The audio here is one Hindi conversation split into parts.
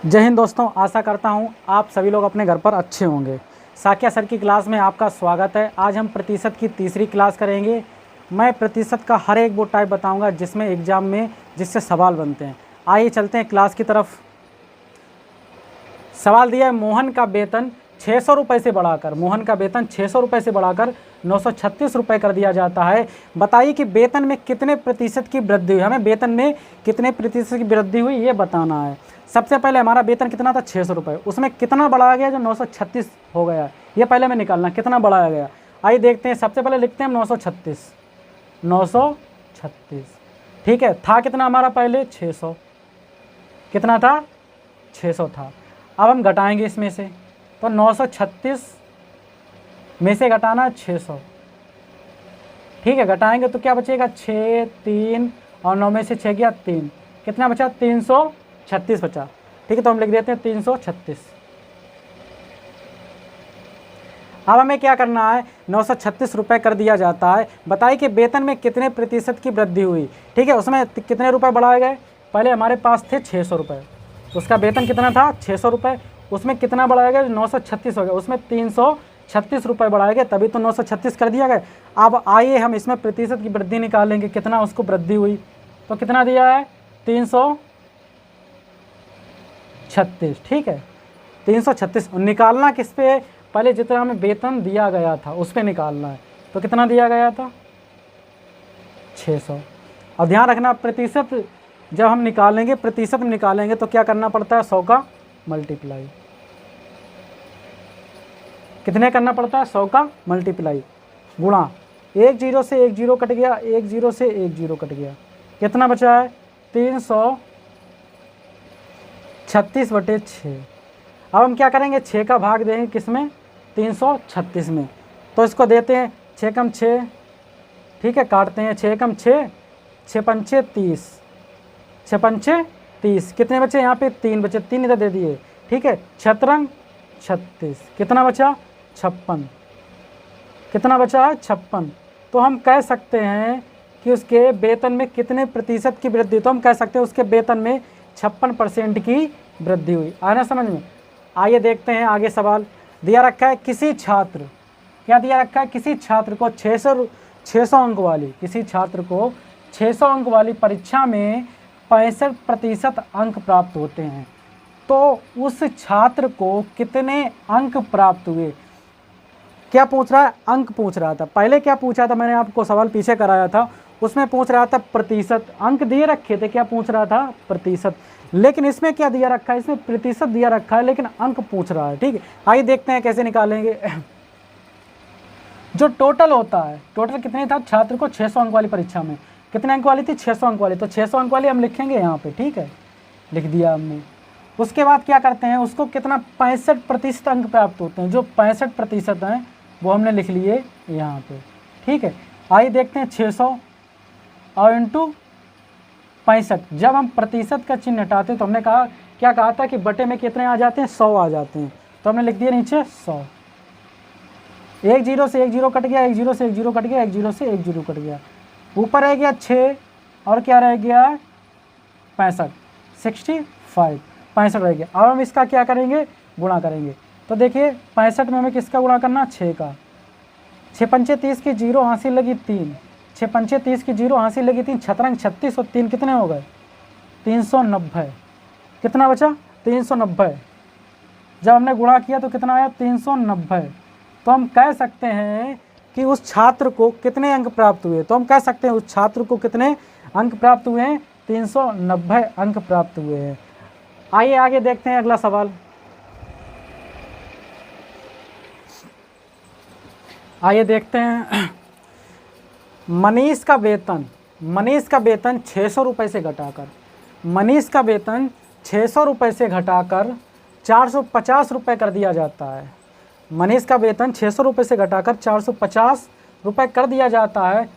जय हिंद दोस्तों, आशा करता हूँ आप सभी लोग अपने घर पर अच्छे होंगे। साकिया सर की क्लास में आपका स्वागत है। आज हम प्रतिशत की तीसरी क्लास करेंगे। मैं प्रतिशत का हर एक वो टाइप बताऊंगा जिसमें एग्जाम में जिससे सवाल बनते हैं। आइए चलते हैं क्लास की तरफ। सवाल दिया है, मोहन का वेतन 600 रुपये से बढ़ाकर 936 रुपये कर दिया जाता है। बताइए कि वेतन में कितने प्रतिशत की वृद्धि हुई। हमें वेतन में कितने प्रतिशत की वृद्धि हुई ये बताना है। सबसे पहले हमारा वेतन कितना था 600 रुपये, उसमें कितना बढ़ाया गया जो 936 हो गया, ये पहले हमें निकालना कितना बढ़ाया गया। आइए देखते हैं। सबसे पहले लिखते हैं हम 936। ठीक है, था कितना हमारा पहले 600, कितना था 600 था। अब हम घटाएंगे इसमें से, तो 936 में से घटाना 600। ठीक है, घटाएंगे तो क्या बचेगा 6, 3 और 9 में से 6 गया 3, कितना बचा 336 बचा। ठीक है, तो हम लिख देते हैं 336। अब हमें क्या करना है, 936 रुपये कर दिया जाता है। बताइए कि वेतन में कितने प्रतिशत की वृद्धि हुई। ठीक है, उसमें कितने रुपए बढ़ाए गए। पहले हमारे पास थे 600 रुपये, उसका वेतन कितना था 600 रुपये, उसमें कितना बढ़ाया गया 936 हो गया, उसमें 336 रुपये बढ़ाए गए, तभी तो 936 कर दिया गया। अब आइए हम इसमें प्रतिशत की वृद्धि निकालेंगे, कितना उसको वृद्धि हुई। तो कितना दिया है 336। ठीक है, 336 निकालना किस पे, पहले जितना हमें वेतन दिया गया था उस पर निकालना है। तो कितना दिया गया था 600। और ध्यान रखना, प्रतिशत जब हम निकालेंगे, प्रतिशत में निकालेंगे तो क्या करना पड़ता है 100 का मल्टीप्लाई। कितने करना पड़ता है 100 का मल्टीप्लाई गुणा, एक जीरो से एक जीरो कट गया, एक जीरो से एक जीरो कट गया, कितना बचा है 336/6। अब हम क्या करेंगे, 6 का भाग देंगे किसमें 336 में, तो इसको देते हैं 6 कम 6। ठीक है, काटते हैं 6 कम 6, 6 पंचे 30, 6 पंचे 30, कितने बचे यहाँ पे 3 बचे, 3 इधर दे दिए। ठीक है, 6 36, कितना बचा 56, कितना बचा है 56। तो हम कह सकते हैं कि उसके वेतन में कितने प्रतिशत की वृद्धि, तो हम कह सकते हैं उसके वेतन में 56% की वृद्धि हुई। आ रहा समझ में। आइए देखते हैं आगे सवाल दिया रखा है, किसी छात्र, क्या दिया रखा है, किसी छात्र को 600 अंक वाली, किसी छात्र को 600 अंक वाली परीक्षा में 65% अंक प्राप्त होते हैं, तो उस छात्र को कितने अंक प्राप्त हुए। क्या पूछ रहा है, अंक पूछ रहा था। पहले क्या पूछा था, मैंने आपको सवाल पीछे कराया था, उसमें पूछ रहा था प्रतिशत, अंक दिए रखे थे, क्या पूछ रहा था प्रतिशत। लेकिन इसमें क्या दिया रखा है, इसमें प्रतिशत दिया रखा है लेकिन अंक पूछ रहा है। ठीक है, आइए देखते हैं कैसे निकालेंगे। जो टोटल होता है, टोटल कितने था छात्र को 600 अंक वाली परीक्षा में, कितने अंक वाली थी 600 अंक वाली, तो 600 अंक वाली हम लिखेंगे यहाँ पे। ठीक है, लिख दिया हमने। उसके बाद क्या करते हैं, उसको कितना 65% अंक प्राप्त होते हैं, जो 65% हैं वो हमने लिख लिए यहाँ पे। ठीक है, आइए देखते हैं 600 और इंटू 65। जब हम प्रतिशत का चिन्ह हटाते हैं तो हमने कहा, क्या कहा था कि बटे में कितने आ जाते हैं 100 आ जाते हैं, तो हमने लिख दिया नीचे 100। एक जीरो से एक जीरो कट गया, एक जीरो से एक जीरो कट गया, एक जीरो से एक जीरो कट गया, ऊपर रह गया 6 और क्या रह गया 65, 65 रह गया। अब हम इसका क्या करेंगे, गुणा करेंगे। तो देखिए 65 में हमें किसका गुणा करना, 6 का। 6 पंचे 30 की जीरो हासिल लगी 3, 6 पंचे 30 की जीरो हासिल लगी 3, 6 36 और 3 कितने हो गए 390, कितना बचा 390। जब हमने गुणा किया तो कितना आया 390। तो हम कह सकते हैं कि उस छात्र को कितने अंक प्राप्त हुए, तो हम कह सकते हैं उस छात्र को कितने अंक प्राप्त हुए हैं 390 अंक प्राप्त हुए हैं। आइए आगे देखते हैं अगला सवाल। आइए देखते हैं, मनीष का वेतन 600 रुपये से घटाकर, मनीष का वेतन 600 रुपये से घटाकर 450 रुपये कर दिया जाता है। मनीष का वेतन 600 रुपये से घटाकर 450 रुपये कर दिया जाता है।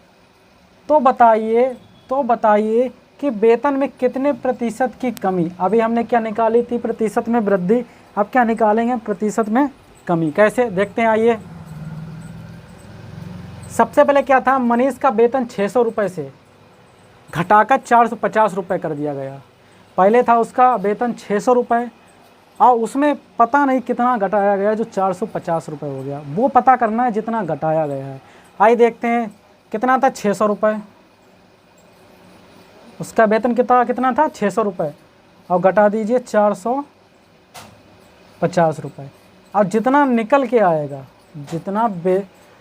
तो बताइए कि वेतन में कितने प्रतिशत की कमी। अभी हमने क्या निकाली थी प्रतिशत में वृद्धि, अब क्या निकालेंगे प्रतिशत में कमी। कैसे देखते हैं, आइए। सबसे पहले क्या था, मनीष का वेतन 600 रुपये से घटाकर 450 रुपये कर दिया गया। पहले था उसका वेतन 600 रुपये, और उसमें पता नहीं कितना घटाया गया, जो 450 रुपये हो गया, वो पता करना है जितना घटाया गया है। आइए देखते हैं कितना था, 600 रुपये। उसका वेतन कितना था, 600 रुपये, और घटा दीजिए 450 रुपये। और जितना निकल के आएगा, जितना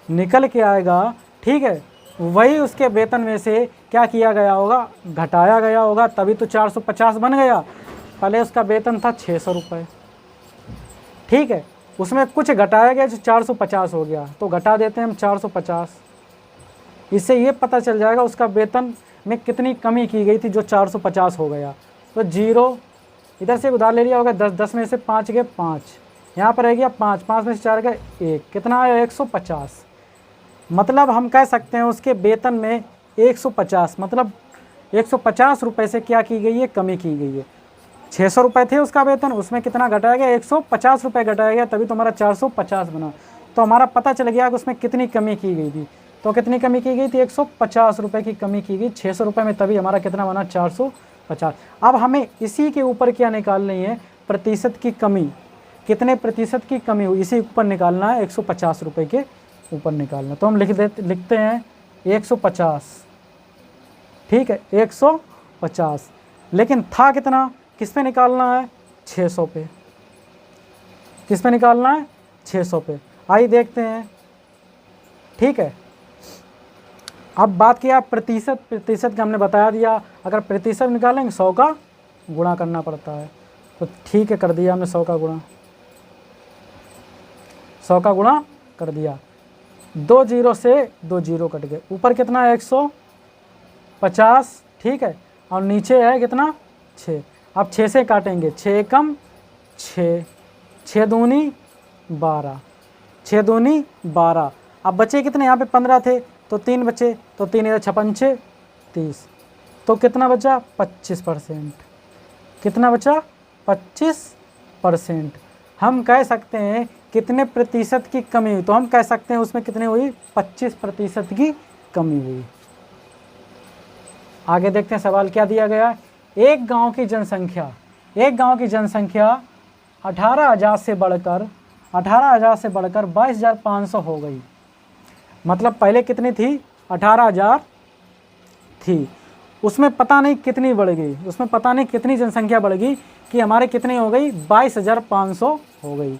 निकल के आएगा, ठीक है, वही उसके वेतन में से क्या किया गया होगा, घटाया गया होगा, तभी तो 450 बन गया। पहले उसका वेतन था 600 रुपये, ठीक है, उसमें कुछ घटाया गया जो 450 हो गया, तो घटा देते हैं हम 450। इससे ये पता चल जाएगा उसका वेतन में कितनी कमी की गई थी, जो 450 हो गया। तो 0 इधर से उधार ले लिया होगा, 10 में से 5 गए 5, यहाँ पर रह गया 5, 5 में से 4 गए 1, कितना आया 150। मतलब हम कह सकते हैं उसके वेतन में 150, मतलब 150 रुपये से क्या की गई है, कमी की गई है। 600 रुपये थे उसका वेतन, उसमें कितना घटाया गया, 150 रुपये घटाया गया, तभी तो हमारा 450 बना। तो हमारा पता चल गया कि उसमें कितनी कमी की गई थी। तो कितनी कमी की गई थी, 150 रुपये की कमी की गई 600 रुपये में, तभी हमारा कितना बना, 450। अब हमें इसी के ऊपर क्या निकालनी है, प्रतिशत की कमी, कितने प्रतिशत की कमी हुई, इसी ऊपर निकालना है, 150 रुपये के ऊपर निकालना। तो हम लिखते हैं 150, ठीक है, 150। लेकिन था कितना, किस पे निकालना है, 600 पे। किस पे निकालना है, 600 पे। आइए देखते हैं, ठीक है। अब बात किया प्रतिशत, प्रतिशत का हमने बता दिया, अगर प्रतिशत निकालेंगे 100 का गुणा करना पड़ता है। तो ठीक है, कर दिया हमने 100 का गुणा, 100 का गुणा कर दिया। 2 0 से 2 0 कट गए, ऊपर कितना है 150, ठीक है, और नीचे है कितना 6। अब 6 से काटेंगे, 6 कम 6, 6 दूनी 12, 6 दूनी 12। अब बचे कितने, यहाँ पे 15 थे तो 3 बचे, तो 3 इधर 56 30, तो कितना बचा 25%। कितना बचा 25%। हम कह सकते हैं कितने प्रतिशत की कमी हुई, तो हम कह सकते हैं उसमें कितनी हुई, 25% की कमी हुई। आगे देखते हैं सवाल क्या दिया गया। एक गांव की जनसंख्या, एक गांव की जनसंख्या 18,000 से बढ़कर 22,500 हो गई। मतलब पहले कितनी थी, 18,000 थी, उसमें पता नहीं कितनी बढ़ गई, उसमें पता नहीं कितनी जनसंख्या बढ़ गई कि हमारे कितनी हो गई, 22,500 हो गई।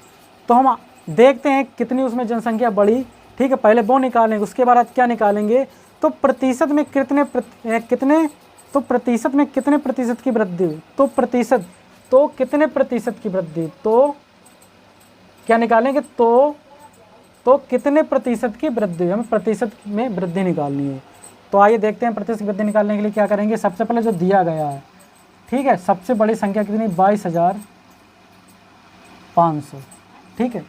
तो हम देखते हैं कितनी उसमें जनसंख्या बढ़ी, ठीक है, पहले वो निकालेंगे, उसके बाद क्या निकालेंगे, तो प्रतिशत में कितने तो प्रतिशत में कितने प्रतिशत की वृद्धि हुई, तो प्रतिशत, तो कितने प्रतिशत की वृद्धि, तो क्या निकालेंगे, तो कितने प्रतिशत की वृद्धि हुई, हमें प्रतिशत में वृद्धि निकालनी है। तो आइए देखते हैं प्रतिशत की वृद्धि निकालने के लिए क्या करेंगे। सबसे पहले जो दिया गया है, ठीक है, सबसे बड़ी संख्या कितनी, 22,500, ठीक है।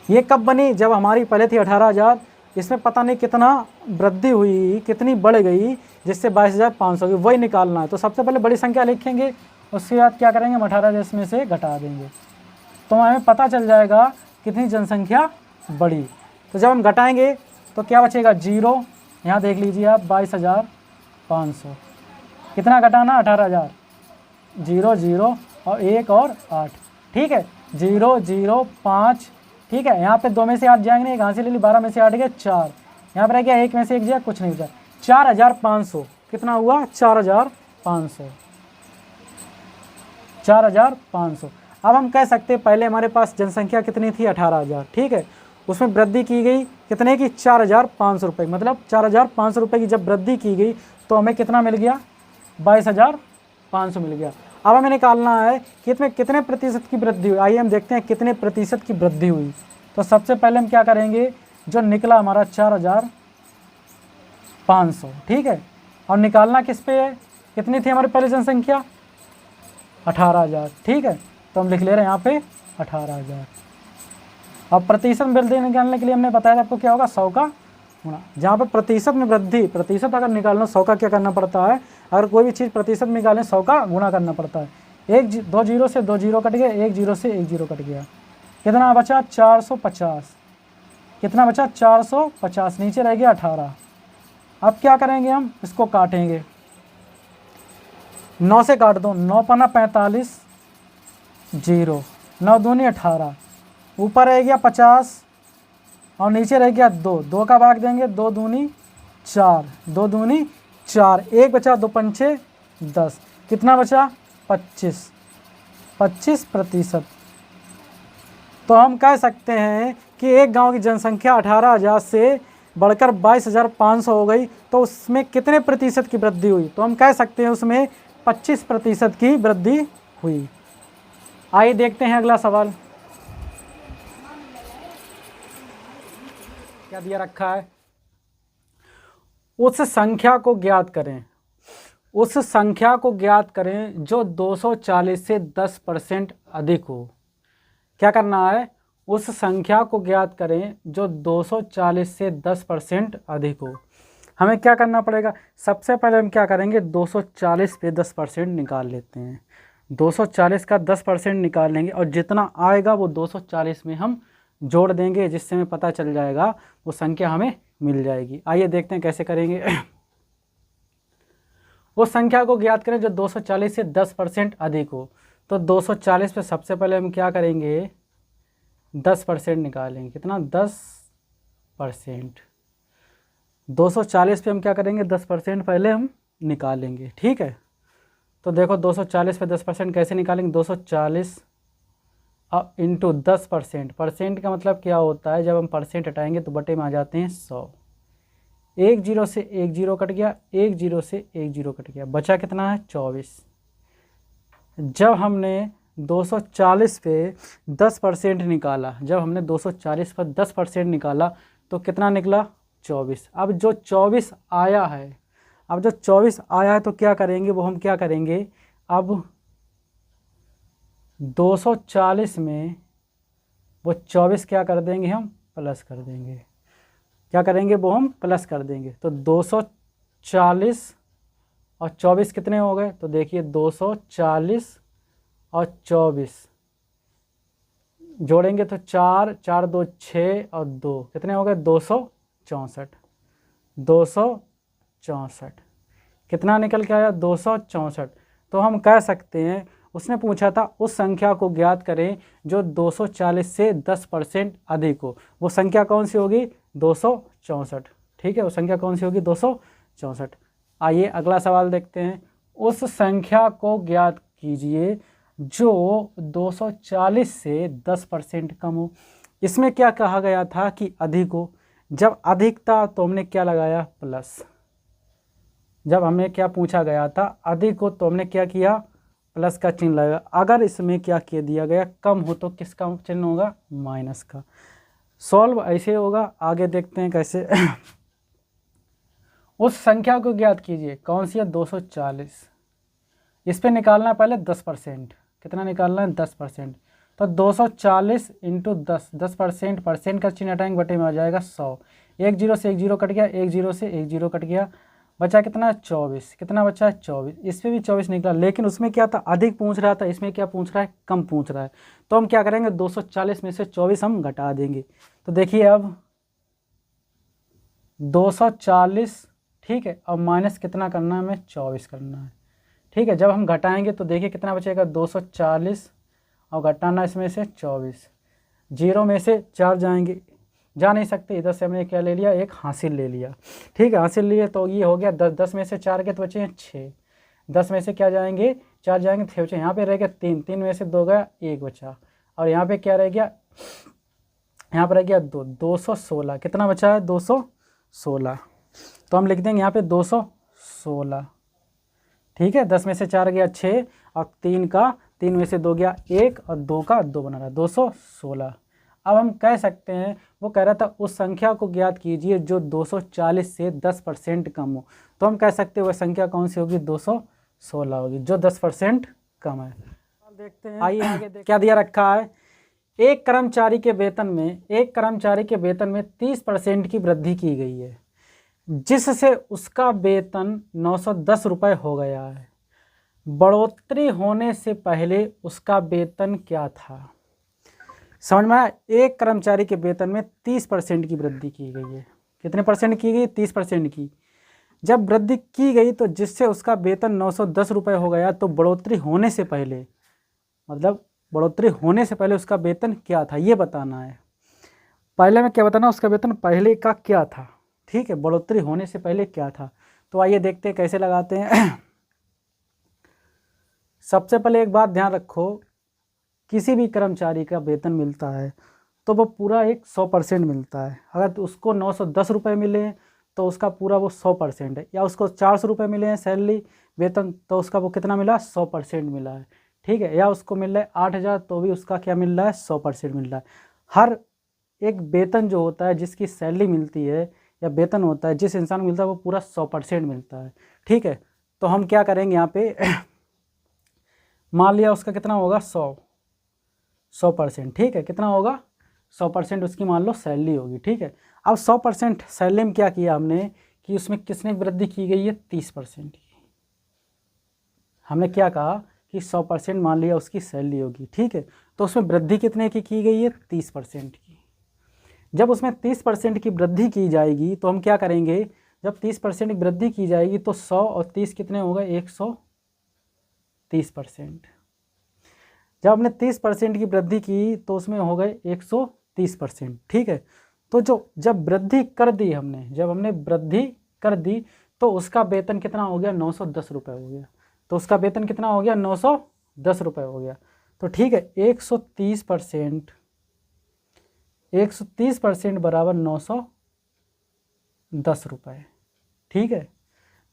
ये कब बनी, जब हमारी पहले थी 18,000, इसमें पता नहीं कितना वृद्धि हुई, कितनी बढ़ गई, जिससे 22,500 की, वही निकालना है। तो सबसे पहले बड़ी संख्या लिखेंगे, उसके बाद क्या करेंगे, 18,000 इसमें से घटा देंगे, तो हमें पता चल जाएगा कितनी जनसंख्या बढ़ी। तो जब हम घटाएंगे तो क्या बचेगा, 0, यहाँ देख लीजिए आप, 22,500, कितना घटाना, 18,000, 0 0 और 1 और 8, ठीक है, 0 0 5, ठीक है, यहाँ पे 2 में से 8 जाएंगे नहीं, कहाँ से ले ली, 12 में से 8 गए 4, यहाँ पर रह गया 1 में से 1 जाए, कुछ नहीं बचा, 4,500, कितना हुआ, 4,500, 4,500। अब हम कह सकते हैं पहले हमारे पास जनसंख्या कितनी थी, 18,000, ठीक है, उसमें वृद्धि की गई कितने की, 4,500 रुपये, मतलब 4,500 रुपये की जब वृद्धि की गई तो हमें कितना मिल गया, 22,500 मिल गया। अब हमें निकालना है कि इसमें कितने प्रतिशत की वृद्धि हुई। आइए हम देखते हैं कितने प्रतिशत की वृद्धि हुई। तो सबसे पहले हम क्या करेंगे, जो निकला हमारा 4,500, ठीक है, और निकालना किस पे है, कितनी थी हमारी पहले जनसंख्या, 18,000, ठीक है, तो हम लिख ले रहे हैं यहाँ पे 18,000। अब प्रतिशत में वृद्धि निकालने के लिए हमने बताया आपको क्या होगा, 100 का गुणा, जहाँ पे प्रतिशत में वृद्धि, प्रतिशत अगर निकालना 100 का क्या करना पड़ता है, अगर कोई भी चीज़ प्रतिशत में निकालें 100 का गुणा करना पड़ता है। 2 0 से 2 0 कट गया, 1 0 से 1 0 कट गया, कितना बचा, 450, कितना बचा, 450, नीचे रह गया 18। अब क्या करेंगे, हम इसको काटेंगे, 9 से काट दो, 9 पन्ना 45, 0, 9 दूनी 18, ऊपर रह गया 50 और नीचे रह गया 2, 2 का भाग देंगे 2 दूनी 4, 2 दूनी 4, 1 बचा, 2 पंचे 10, कितना बचा 25%। तो हम कह सकते हैं कि एक गांव की जनसंख्या 18,000 से बढ़कर 22,500 हो गई, तो उसमें कितने प्रतिशत की वृद्धि हुई? तो हम कह सकते हैं उसमें 25% की वृद्धि हुई। आइए देखते हैं अगला सवाल क्या दिया रखा है। उस संख्या को ज्ञात करें, उस संख्या को ज्ञात करें जो 240 से 10% अधिक हो। क्या करना है? उस संख्या को ज्ञात करें जो 240 से 10% अधिक हो। हमें क्या करना पड़ेगा? सबसे पहले हम क्या करेंगे, 240 पे 10% निकाल लेते हैं। 240 का 10% निकाल लेंगे और जितना आएगा वो 240 में हम जोड़ देंगे, जिससे हमें पता चल जाएगा वो संख्या हमें मिल जाएगी। आइए देखते हैं कैसे करेंगे। वो संख्या को ज्ञात करें जो 240 से 10% अधिक हो। तो 240 पे सबसे पहले हम क्या करेंगे, 10% निकालेंगे। कितना? 10%। 240 पे हम क्या करेंगे, 10% पहले हम निकालेंगे। ठीक है, तो देखो 240 पे 10% कैसे निकालेंगे? 240 अब इंटू 10%। परसेंट का मतलब क्या होता है? जब हम परसेंट हटाएंगे तो बटे में आ जाते हैं 100। 1 0 से 1 0 कट गया, 1 0 से 1 0 कट गया, बचा कितना है? 24। जब हमने 240 पे 10% निकाला, जब हमने 240 पर 10% निकाला तो कितना निकला? 24। अब जो 24 आया है, अब जो 24 आया है तो क्या करेंगे, वो हम क्या करेंगे, अब 240 में वो 24 क्या कर देंगे, हम प्लस कर देंगे। क्या करेंगे? वो हम प्लस कर देंगे। तो 240 और 24 कितने हो गए? तो देखिए 240 और 24 जोड़ेंगे तो 4 4 2 6 और 2 कितने हो गए? 264। 264 कितना निकल के आया? 264। तो हम कह सकते हैं, उसने पूछा था उस संख्या को ज्ञात करें जो 240 से 10% अधिक हो। वो संख्या कौन सी होगी? 264। ठीक है, वो संख्या कौन सी होगी? 264। आइए अगला सवाल देखते हैं। उस संख्या को ज्ञात कीजिए जो 240 से 10% कम हो। इसमें क्या कहा गया था कि अधिक हो। जब अधिक था तो हमने क्या लगाया? प्लस। जब हमें क्या पूछा गया था? अधिक हो तो हमने क्या किया? प्लस का चिन्ह लगाया। अगर इसमें क्या किया दिया गया? कम हो तो किसका चिन्ह होगा? माइनस का। सॉल्व ऐसे होगा। आगे देखते हैं कैसे। उस संख्या को ज्ञात कीजिए, कौन सी है? 240। इस पे निकालना है पहले 10%। कितना निकालना है? 10%। तो 240 इंटू 10, 10%, परसेंट का चिन्ह हटाएंगे, बटे में आ जाएगा 100। 1 0 से 1 0 कट गया, 1 0 से 1 0 कट गया, बचा कितना? 24। कितना बचा है? 24। इस पर भी 24 निकला, लेकिन उसमें क्या था? अधिक पूछ रहा था, इसमें क्या पूछ रहा है? कम पूछ रहा है। तो हम क्या करेंगे? 240 में से 24 हम घटा देंगे। तो देखिए अब 240, ठीक है, अब माइनस कितना करना है हमें? 24 करना है। ठीक है, जब हम घटाएंगे तो देखिए कितना बचेगा? 240 और घटाना इसमें से 24। 0 में से 4 जाएंगे, जा नहीं सकते, इधर से हमने क्या ले लिया? एक हासिल ले लिया। ठीक है, हासिल लिए तो ये हो गया 10। 10 में से 4 के तो बचे हैं 6। 10 में से क्या जाएंगे? 4 जाएंगे, 6 बचे। यहाँ पे रह गया 3, 3 में से 2 गया, 1 बचा। और यहाँ पे क्या रह गया? यहाँ पर रह गया 2, 216। कितना बचा है? 216। तो हम लिख देंगे यहाँ पे 216। ठीक है, 10 में से 4 गया 6 और 3 में से 2 गया 1 और 2 का 2 बना रहा 216। अब हम कह सकते हैं, वो कह रहा था उस संख्या को ज्ञात कीजिए जो 240 से 10% कम हो। तो हम कह सकते हैं वह संख्या कौन सी होगी? 216 होगी, जो 10% कम है। देखते हैं आइए आगे क्या दिया रखा है। एक कर्मचारी के वेतन में 30% की वृद्धि की गई है, जिससे उसका वेतन 910 रुपये हो गया है। बढ़ोतरी होने से पहले उसका वेतन क्या था? समझ में आया? एक कर्मचारी के वेतन में 30% की वृद्धि की गई है। कितने परसेंट की गई? 30% की। जब वृद्धि की गई तो जिससे उसका वेतन 910 रुपये हो गया, तो बढ़ोतरी होने से पहले, मतलब बढ़ोतरी होने से पहले उसका वेतन क्या था, ये बताना है। पहले में क्या बताना, उसका वेतन पहले का क्या था, ठीक है, बढ़ोतरी होने से पहले क्या था। तो आइए देखते हैं कैसे लगाते हैं। सबसे पहले एक बात ध्यान रखो, किसी भी कर्मचारी का वेतन मिलता है तो वो पूरा एक 100% मिलता है। अगर तो उसको 910 रुपये मिले तो उसका पूरा वो 100% है, या उसको 400 रुपये मिले हैं सैलरी वेतन तो उसका वो कितना मिला, 100% मिला है, ठीक है। या उसको मिल रहा है 8,000 तो भी उसका क्या मिल रहा है, 100% मिल रहा है। हर एक वेतन जो होता है, जिसकी सैलरी मिलती है या वेतन होता है, जिस इंसान को मिलता है वो पूरा 100% मिलता है, ठीक है। तो हम क्या करेंगे यहाँ पे मान लिया उसका कितना होगा, 100%, ठीक है, कितना होगा 100% उसकी मान लो सैलरी होगी, ठीक है। अब 100% सैलरी में क्या किया हमने कि उसमें किसने वृद्धि की गई है, 30% की। हमने क्या कहा कि 100% मान लिया उसकी सैलरी होगी, ठीक है, तो उसमें वृद्धि कितने की गई है, 30% की। जब उसमें 30% की वृद्धि की जाएगी तो हम क्या करेंगे, जब 30% की वृद्धि की जाएगी तो 100 और 30 कितने होगा, 130%। जब हमने 30% की वृद्धि की तो उसमें हो गए 130%, ठीक है। तो जब वृद्धि कर दी हमने, जब हमने वृद्धि कर दी तो उसका वेतन कितना हो गया, 910 रुपये हो गया। तो उसका वेतन कितना हो गया, 910 रुपये हो गया। तो ठीक है, 130% 130% बराबर 910 रुपये, ठीक है।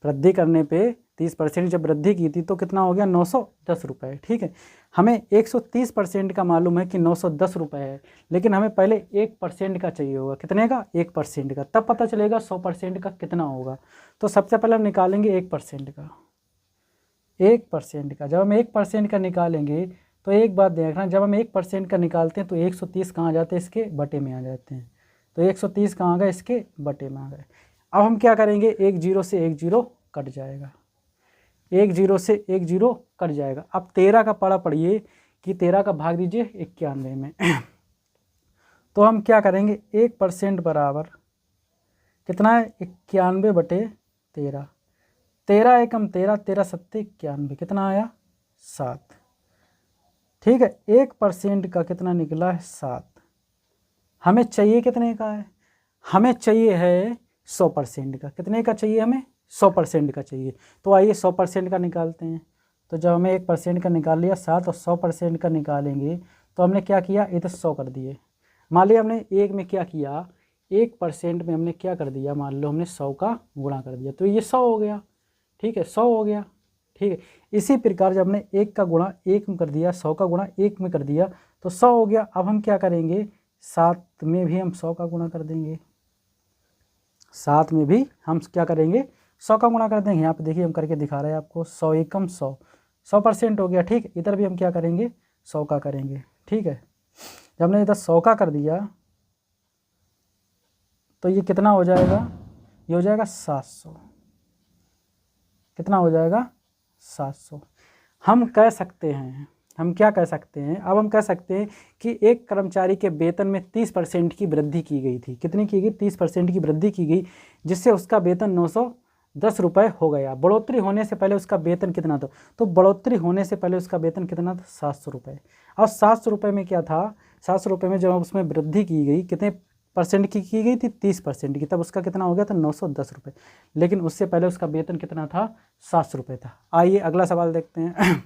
वृद्धि करने पे 30% जब वृद्धि की थी तो कितना हो गया, 910 रुपये, ठीक है। हमें 130% का मालूम है कि 910 रुपये है, लेकिन हमें पहले 1% का चाहिए होगा, कितने का, 1% का, तब पता चलेगा 100% का कितना होगा। तो सबसे पहले हम निकालेंगे 1% का, 1% का। जब हम 1% का निकालेंगे तो एक बात देखना, जब हम 1% का निकालते हैं तो 130 कहाँ जाते हैं, इसके बटे में आ जाते हैं। तो 130 कहाँ गए, इसके बटे में आ गए। अब हम क्या करेंगे, एक जीरो से एक जीरो कट जाएगा, एक जीरो से एक जीरो कट जाएगा। अब 13 का पढ़ा पढ़िए कि 13 का भाग दीजिए 91 में। तो हम क्या करेंगे, 1% बराबर कितना है, 91 बटे 13, 13 एकम 13, 13 सत्ते 91, कितना आया, 7, ठीक है। 1% का कितना निकला है, 7। हमें चाहिए कितने का है, हमें चाहिए है 100% का। कितने का चाहिए हमें, 100% का चाहिए। तो आइए 100% का निकालते हैं। तो जब हमें 1% का निकाल लिया 7 और 100% का निकालेंगे तो हमने क्या किया, इधर 100 कर दिए। मान लिया हमने एक में क्या किया, 1% में हमने क्या कर दिया, मान लो हमने 100 का गुणा कर दिया तो ये 100 हो गया, ठीक है, 100 हो गया, ठीक है। इसी प्रकार जब हमने 1 का गुणा 1 में कर दिया, 100 का गुणा 1 में कर दिया तो 100 हो गया। अब हम क्या करेंगे, 7 में भी हम 100 का गुणा कर देंगे, 7 में भी हम क्या करेंगे, 100 का गुणा कर देंगे। यहाँ पे देखिए हम करके दिखा रहे हैं आपको, 100 एकम 100, 100% हो गया, ठीक। इधर भी हम क्या करेंगे, 100 का करेंगे, ठीक है। जब हमने इधर 100 का कर दिया तो ये कितना हो जाएगा, ये हो जाएगा 700, कितना हो जाएगा, 700। हम कह सकते हैं, हम क्या कह सकते हैं, अब हम कह सकते हैं कि एक कर्मचारी के वेतन में 30% की वृद्धि की गई थी। कितनी की गई, 30% की वृद्धि की गई, जिससे उसका वेतन 910 रुपये हो गया। बढ़ोतरी होने से पहले उसका वेतन कितना था, तो बढ़ोतरी होने से पहले उसका वेतन कितना था, 700 रुपये। और 700 रुपये में क्या था, 700 रुपये में जब उसमें वृद्धि की गई, कितने परसेंट की गई थी, 30% की, तब उसका कितना हो गया था, 910 रुपये। लेकिन उससे पहले उसका वेतन कितना था, 700 रुपये था। आइए अगला सवाल देखते हैं।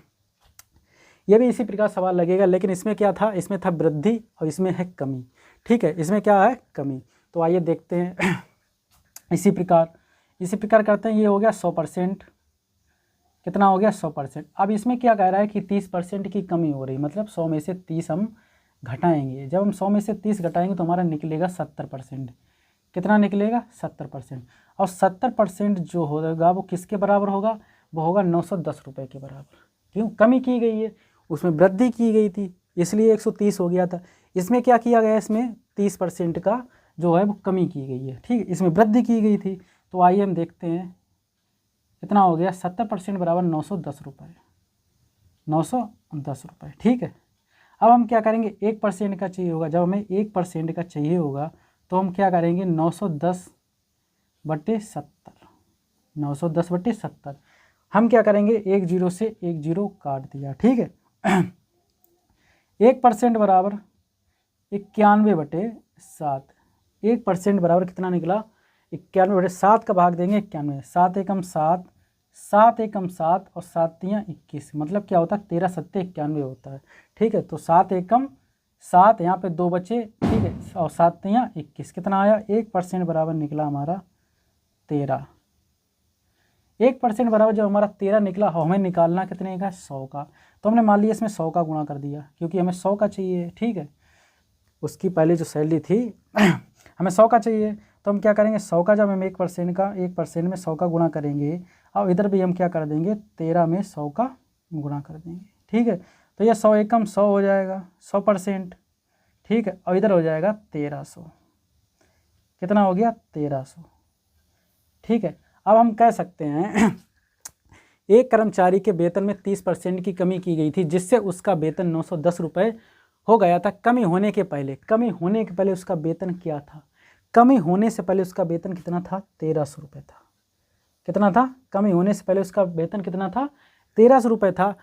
ये भी इसी प्रकार सवाल लगेगा, लेकिन इसमें क्या था, इसमें था वृद्धि और इसमें है कमी, ठीक है, इसमें क्या है, कमी। तो आइए देखते हैं। इसी प्रकार करते हैं। ये हो गया 100%, कितना हो गया, 100%। अब इसमें क्या कह रहा है कि 30% की कमी हो रही, मतलब 100 में से 30 हम घटाएंगे। जब हम 100 में से 30 घटाएंगे तो हमारा निकलेगा 70%। कितना निकलेगा, 70%। और 70% जो होगा वो किसके बराबर होगा, वो होगा 910 रुपये के बराबर। क्यों, कमी की गई है, उसमें वृद्धि की गई थी इसलिए 130 हो गया था। इसमें क्या किया गया, इसमें 30% का जो है वो कमी की गई है, ठीक है, इसमें वृद्धि की गई थी। तो आइए हम देखते हैं कितना हो गया, 70% बराबर 910 रुपये, 910 रुपये, ठीक है। अब हम क्या करेंगे, 1% का चाहिए होगा। जब हमें 1% का चाहिए होगा तो हम क्या करेंगे, 910/70, 910/70। हम क्या करेंगे, एक जीरो से एक जीरो काट दिया, ठीक है। 1% बराबर 91/7। 1% बराबर कितना निकला? 91/7 का भाग देंगे 91, 7 एकम 7, 7 एकम 7 और 7 तियाँ 21, मतलब क्या होता है 13 सत्ते 91 होता है। ठीक है, तो 7 एकम 7, यहाँ पे 2 बचे, ठीक है, और 7 तियाँ 21, कितना आया? 1% बराबर निकला हमारा 13। 1% बराबर जब हमारा 13 निकला, हमें निकालना कितने का? 100 का। तो हमने मान लिया इसमें 100 का गुणा कर दिया, क्योंकि हमें 100 का चाहिए। ठीक है, उसकी पहले जो सैलरी थी हमें 100 का चाहिए, तो हम क्या करेंगे? 100 का जब हम 1% में 100 का गुणा करेंगे, और इधर भी हम क्या कर देंगे? 13 में 100 का गुणा कर देंगे। ठीक है, तो ये 100 एकम 100 हो जाएगा, 100%। ठीक है, और इधर हो जाएगा 1300। कितना हो गया? 1300। ठीक है, अब हम कह सकते हैं एक कर्मचारी के वेतन में 30% की कमी की गई थी, जिससे उसका वेतन 910 रुपये हो गया था। कमी होने के पहले उसका वेतन क्या था? कमी होने से पहले उसका वेतन कितना था? 1300 रुपये था। कितना था? कमी होने से पहले उसका वेतन कितना था? 1300 रुपये था।